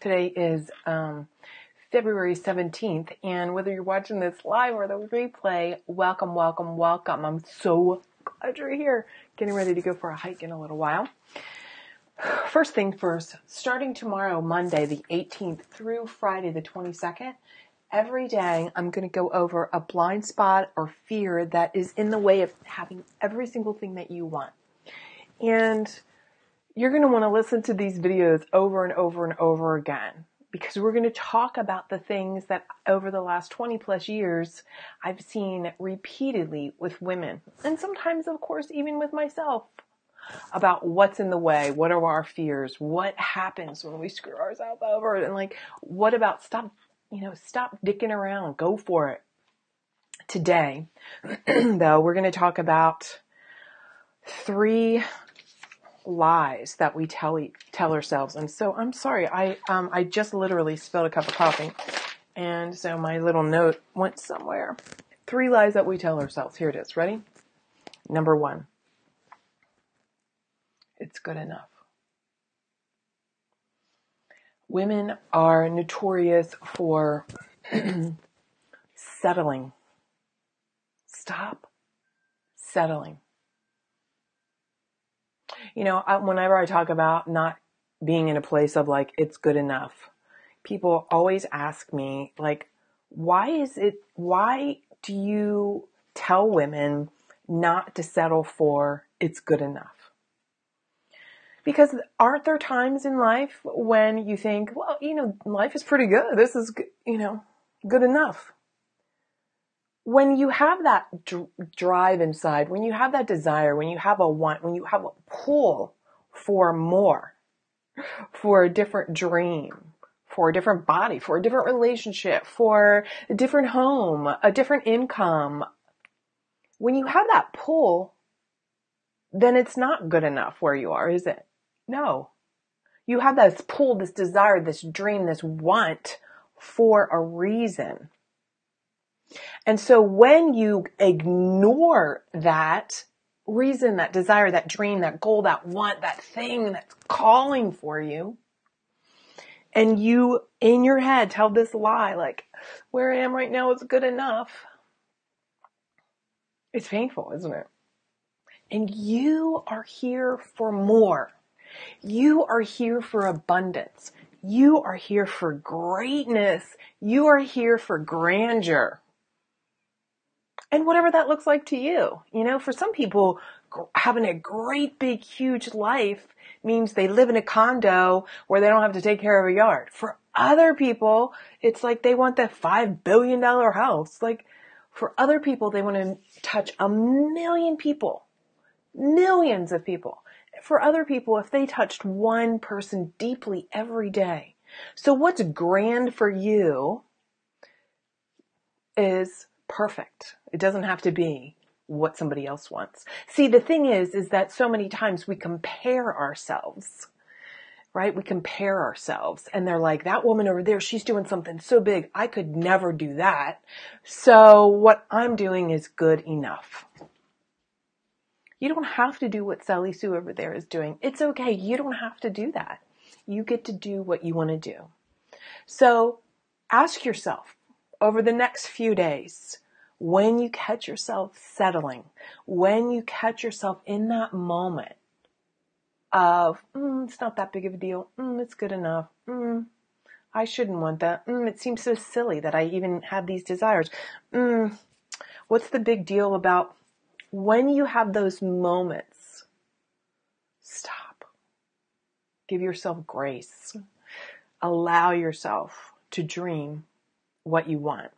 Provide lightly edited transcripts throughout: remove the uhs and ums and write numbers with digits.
Today is February 17th, and whether you're watching this live or the replay, welcome, welcome, welcome. I'm so glad you're here. Getting ready to go for a hike in a little while. First thing first, starting tomorrow, Monday the 18th through Friday the 22nd, every day I'm going to go over a blind spot or fear that is in the way of having every single thing that you want. And you're going to want to listen to these videos over and over and over again, because we're going to talk about the things that over the last 20 plus years I've seen repeatedly with women, and sometimes, of course, even with myself, about what's in the way, what are our fears, what happens when we screw ourselves over, and what about stop dicking around, go for it. Today, though, we're going to talk about 3 lies that we tell ourselves. And so I'm sorry, I just literally spilled a cup of coffee, and so my little note went somewhere. 3 lies that we tell ourselves. Here it is. Ready? Number 1. It's good enough. Women are notorious for settling. Stop settling. Whenever I talk about not being in a place of it's good enough, people always ask me, why do you tell women not to settle for it's good enough? Because aren't there times in life when you think, well, life is pretty good. This is, good enough. When you have that drive inside, when you have that desire, when you have a want, when you have a pull for more, for a different dream, for a different body, for a different relationship, for a different home, a different income, when you have that pull, then it's not good enough where you are, is it? No. You have this pull, this desire, this dream, this want for a reason. And so when you ignore that reason, that desire, that dream, that goal, that want, that thing that's calling for you, and you in your head tell this lie, where I am right now is good enough, it's painful, isn't it? And you are here for more. You are here for abundance. You are here for greatness. You are here for grandeur. And whatever that looks like to you. For some people, having a great, big, huge life means they live in a condo where they don't have to take care of a yard. For other people, it's they want that $5 billion house. For other people, they want to touch 1 million people. Millions of people. For other people, if they touched one person deeply every day. So what's grand for you is perfect. It doesn't have to be what somebody else wants. See, the thing is that so many times we compare ourselves, right? We compare ourselves, and they're like, that woman over there, she's doing something so big. I could never do that. So what I'm doing is good enough. You don't have to do what Sally Sue over there is doing. It's okay. You don't have to do that. You get to do what you want to do. So ask yourself over the next few days, when you catch yourself settling, when you catch yourself in that moment of, it's not that big of a deal. It's good enough. I shouldn't want that. It seems so silly that I even have these desires. What's the big deal about? When you have those moments, stop. Give yourself grace. Allow yourself to dream what you want.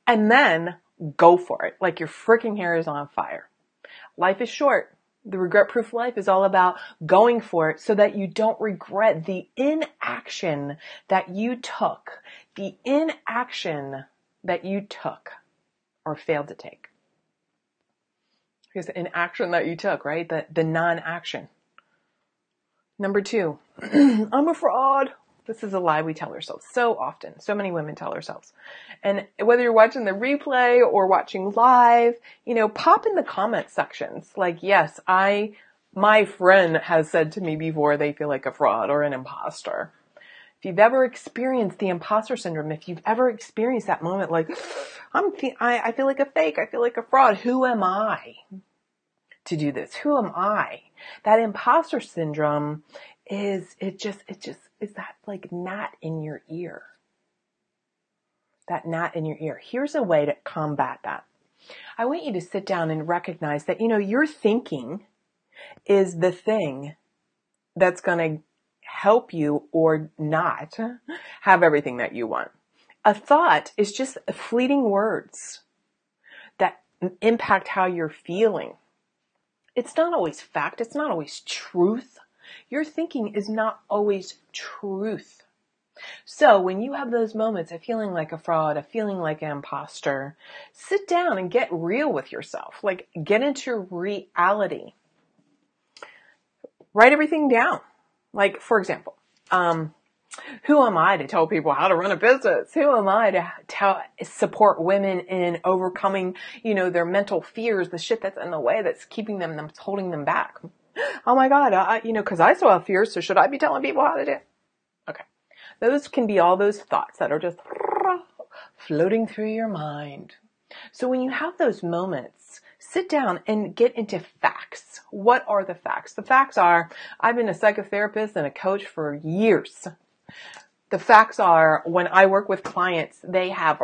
And then go for it. Like your freaking hair is on fire. Life is short. The regret-proof life is all about going for it so that you don't regret the inaction that you took. The inaction that you took or failed to take. Because an action that you took, right? The non-action. Number 2, I'm a fraud. This is a lie we tell ourselves so often. So many women tell ourselves. And whether you're watching the replay or watching live, pop in the comment sections. Yes, my friend has said to me before they feel like a fraud or an imposter. If you've ever experienced the imposter syndrome, if you've ever experienced that moment like, I feel like a fake, I feel like a fraud. Who am I to do this? Who am I? That imposter syndrome is that like gnat in your ear. That gnat in your ear. Here's a way to combat that. I want you to sit down and recognize that, your thinking is the thing that's going to help you or not have everything that you want. A thought is just fleeting words that impact how you're feeling. It's not always fact. It's not always truth. Your thinking is not always truth. So when you have those moments of feeling like a fraud, of feeling like an imposter, sit down and get real with yourself. Like, get into reality. Write everything down. Like, for example, who am I to tell people how to run a business? Who am I to support women in overcoming, their mental fears, the shit that's in the way that's keeping them, that's holding them back? Oh my God, because I still have fears, so should I be telling people how to do it? Okay. Those can be all those thoughts that are just floating through your mind. So when you have those moments, sit down and get into facts. What are the facts? The facts are, I've been a psychotherapist and a coach for years. The facts are, when I work with clients, they have,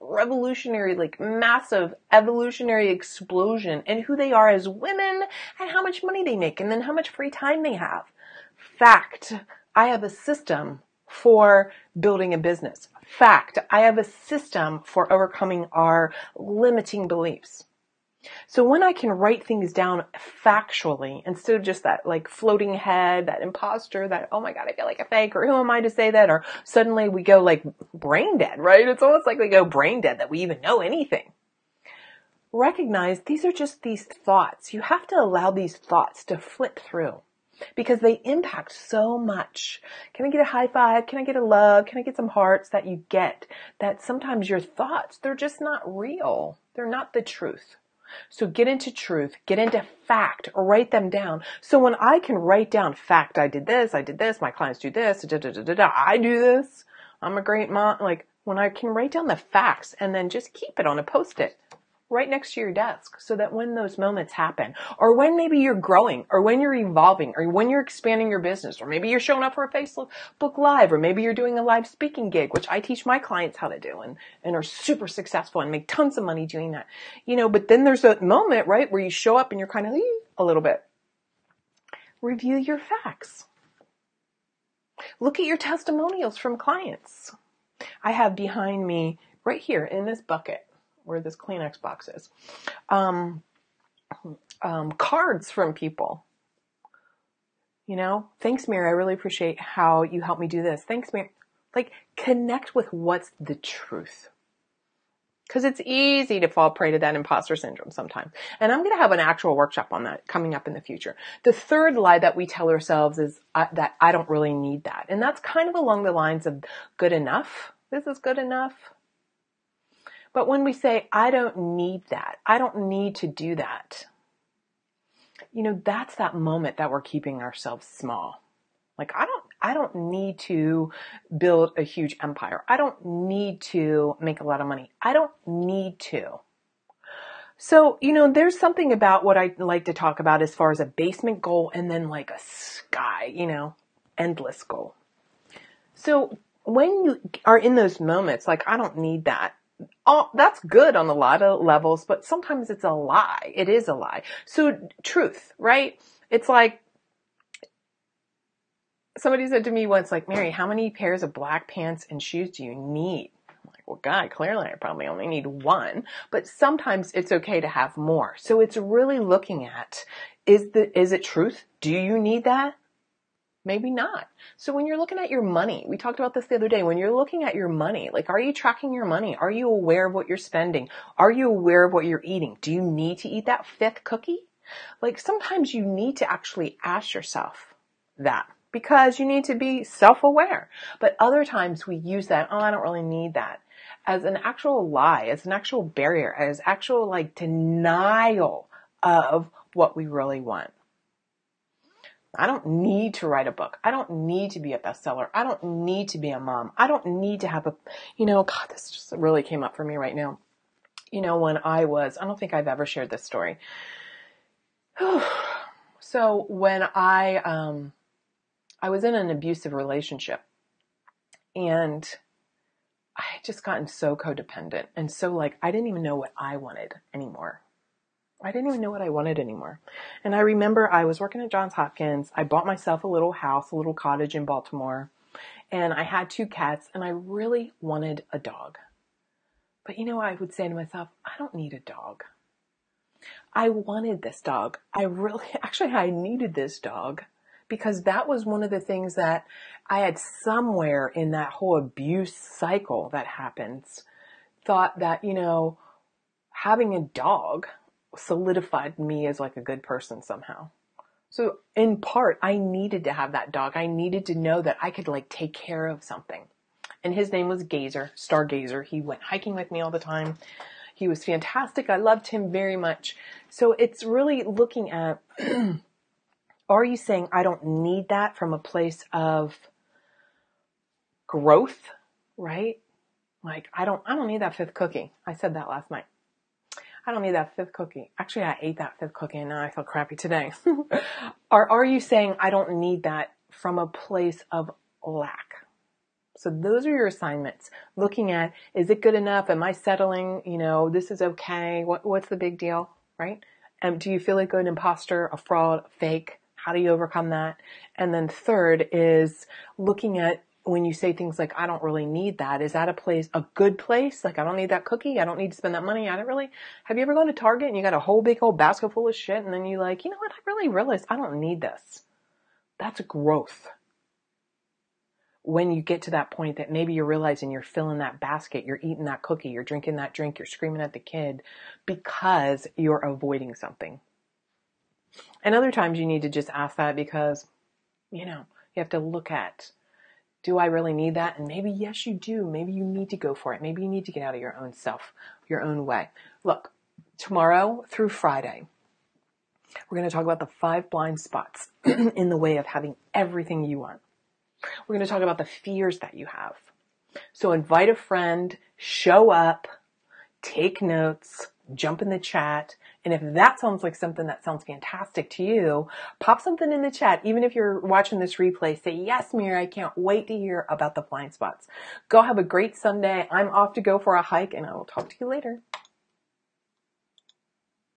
revolutionary, massive evolutionary explosion in who they are as women and how much money they make and then how much free time they have. Fact, I have a system for building a business. Fact, I have a system for overcoming our limiting beliefs. So when I can write things down factually, instead of just that floating head, that imposter, that, oh my God, I feel like a fake, or who am I to say that? Or suddenly we go brain dead, right? It's almost like we go brain dead that we even know anything. Recognize these are just these thoughts. You have to allow these thoughts to flip through because they impact so much. Can I get a high five? Can I get a love? Can I get some hearts? That you get that sometimes your thoughts, they're just not real. They're not the truth. So get into truth, get into fact, or write them down. So when I can write down fact, I did this, my clients do this, I do this, I'm a great mom. When I can write down the facts and then just keep it on a Post-it right next to your desk so that when those moments happen, or when maybe you're growing, or when you're evolving, or when you're expanding your business, or maybe you're showing up for a Facebook Live, or maybe you're doing a live speaking gig, which I teach my clients how to do and are super successful and make tons of money doing that. But then there's a moment, right, where you show up and you're kind of a little bit. Review your facts. Look at your testimonials from clients. I have behind me right here in this bucket, where this Kleenex box is, cards from people. Thanks, Mary. I really appreciate how you helped me do this. Thanks, Mary. Connect with what's the truth. Because it's easy to fall prey to that imposter syndrome sometimes. And I'm going to have an actual workshop on that coming up in the future. The third lie that we tell ourselves is that I don't really need that. And that's kind of along the lines of good enough. This is good enough. But when we say, I don't need that, I don't need to do that, that's that moment that we're keeping ourselves small. I don't need to build a huge empire. I don't need to make a lot of money. I don't need to. So, there's something about what I like to talk about as far as a basement goal and then a sky, endless goal. So when you are in those moments, I don't need that. That's good on a lot of levels, but sometimes it's a lie. It is a lie. So truth, right? It's somebody said to me once, Mary, how many pairs of black pants and shoes do you need? I'm like, well, God, clearly I probably only need one, but sometimes it's okay to have more. So it's really looking at, is it truth? Do you need that? Maybe not. So when you're looking at your money, we talked about this the other day, when you're looking at your money, are you tracking your money? Are you aware of what you're spending? Are you aware of what you're eating? Do you need to eat that fifth cookie? Sometimes you need to actually ask yourself that because you need to be self-aware. But other times we use that, I don't really need that, as an actual lie, as an actual barrier, as actual denial of what we really want. I don't need to write a book. I don't need to be a bestseller. I don't need to be a mom. I don't need to have God, this just really came up for me right now. When I don't think I've ever shared this story. So when I was in an abusive relationship, and I had just gotten so codependent, and so I didn't even know what I wanted anymore. And I remember I was working at Johns Hopkins. I bought myself a little house, a little cottage in Baltimore, and I had 2 cats, and I really wanted a dog. But I would say to myself, I don't need a dog. I wanted this dog. I needed this dog, because that was one of the things that I had somewhere in that whole abuse cycle that happens, thought that, having a dog solidified me as a good person somehow. So in part, I needed to have that dog. I needed to know that I could take care of something. And his name was Gazer, Stargazer. He went hiking with me all the time. He was fantastic. I loved him very much. So it's really looking at, are you saying I don't need that from a place of growth, right? I don't need that 5th cookie. I said that last night. I don't need that 5th cookie. Actually, I ate that 5th cookie and now I feel crappy today. Or are you saying I don't need that from a place of lack? So those are your assignments. Looking at, is it good enough? Am I settling? This is okay. What's the big deal, right? Do you feel like an imposter, a fraud, a fake? How do you overcome that? And then third is looking at, when you say things like, I don't really need that, is that a good place? I don't need that cookie. I don't need to spend that money. Have you ever gone to Target and you got a whole big old basket full of shit and then you what? I really realized I don't need this. That's growth. When you get to that point that maybe you're realizing you're filling that basket, you're eating that cookie, you're drinking that drink, you're screaming at the kid because you're avoiding something. And other times you need to just ask that because, you have to look at, do I really need that? And maybe, yes, you do. Maybe you need to go for it. Maybe you need to get out of your own self, your own way. Look, tomorrow through Friday, we're going to talk about the 5 blind spots in the way of having everything you want. We're going to talk about the fears that you have. So invite a friend, show up, take notes, jump in the chat. And if that sounds like something that sounds fantastic to you, pop something in the chat. Even if you're watching this replay, say, yes, Mira, I can't wait to hear about the blind spots. Go have a great Sunday. I'm off to go for a hike and I will talk to you later.